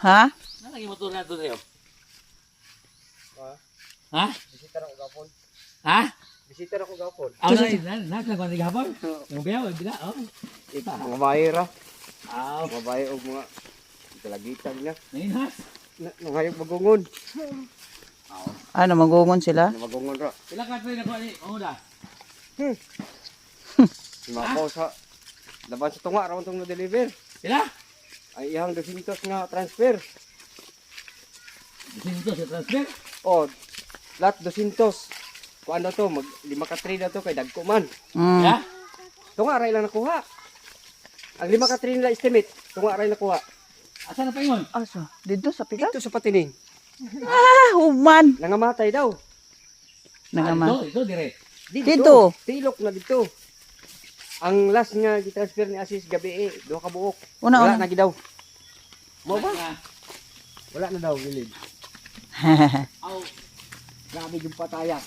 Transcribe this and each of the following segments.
Ha? Nang motor na to niyo. Ha? Bisita na ko gapon. Ha? Bisita na ko gapon. Na ko ni gapon. Yung biyaw bila oh. Mga bayra. Aw, Mga bayra og mga kalagitan niya. ninhas. Nangayog magungon. Ano, magungon sila? Magungon ra. Sila ka train ako ni Oda. Mako sa laban sa tunga ra tong na-deliver. Sila? Ay ihang 200 nga transfer. Dito sa transfer. Oh, lahat 200. Kung ano to, mag 5 ka trade na to kay dagko man. Ya? Tunga ra lang nakuha. Ang 5 ka trade nila estimate, tunga ra nakuha. Asa na paingon? Asa? Dito sa pikas? Dito sa patining. Ah, human. Nangamatay daw. Nangaman. Ito dire. Dito. Tilok na dito. Ang last nga gitransfer ni Asis gabi 2 ka buok. Una. Wala na gidaw. Mo ba? Wala na daw gilid. Aw, Grabe yung pataya.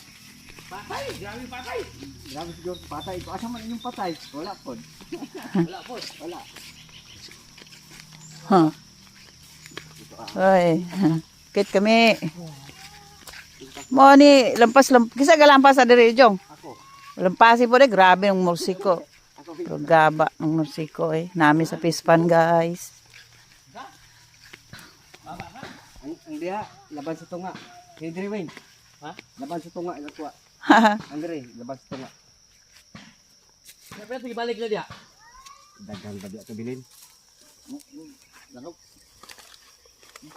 patay, grabe patay. Grabe siguro patay. Asa man yung patay? Wala po. Wala po. Wala. Huh. Ay, kit kami. Mo ni lampas kisa galampas sa dire jong. Ako. Lampasi po de grabe ng mursiko. Ako Pero gaba ng mursiko eh. Nami sa pispan guys. ang diha laban sa tunga. Kay Dre Wayne. Ha? Laban sa tunga ila tuwa. Ang Dre laban sa tunga. Dapat ibalik na dia. Daghang ba di ato bilin? Lagaw.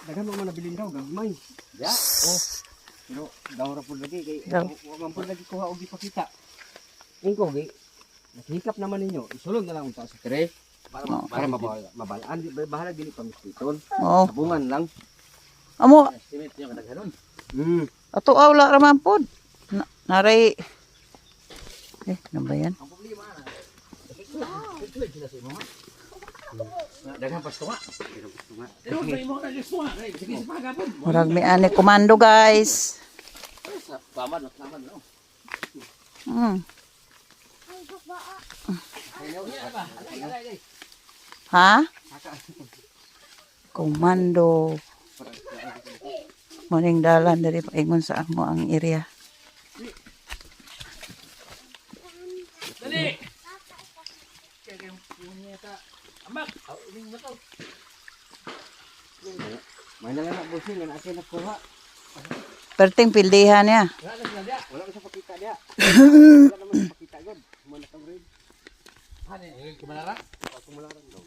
Daghang mo man nabilin daw gagmay. Ya. Oh. Pero daw ra pud lagi kay Daw. wa man pud lagi kuha og ipakita. Ingko gi. Nakihikap naman ninyo. Isulod na lang unta sa tire. Para mabalaan. Bahala dili pamistiton. Oh, Sabungan lang. amo Estimate niyo kadaghanon. ato awla raman pod. Naray ano ba yan? Ang problema na. Ito sila sa imo. Daghang pasto nga. Pero sa imo na gusto nga. Sige sa pagapon. Murag may ani komando guys. Tama no. Ayaw niya ba? Alay. Ha? Komando. Morning dalan dari paingon sa amo ang area. Dali. Kaya punya ta. Amak, uling na to. May nalala busin nga asa nakuha. Perting pildihan niya. Wala na dia. Wala man sa pakita dia. Wala naman sa pakita gud. Mo na tong red. Ano, kumalara? Kumularang daw.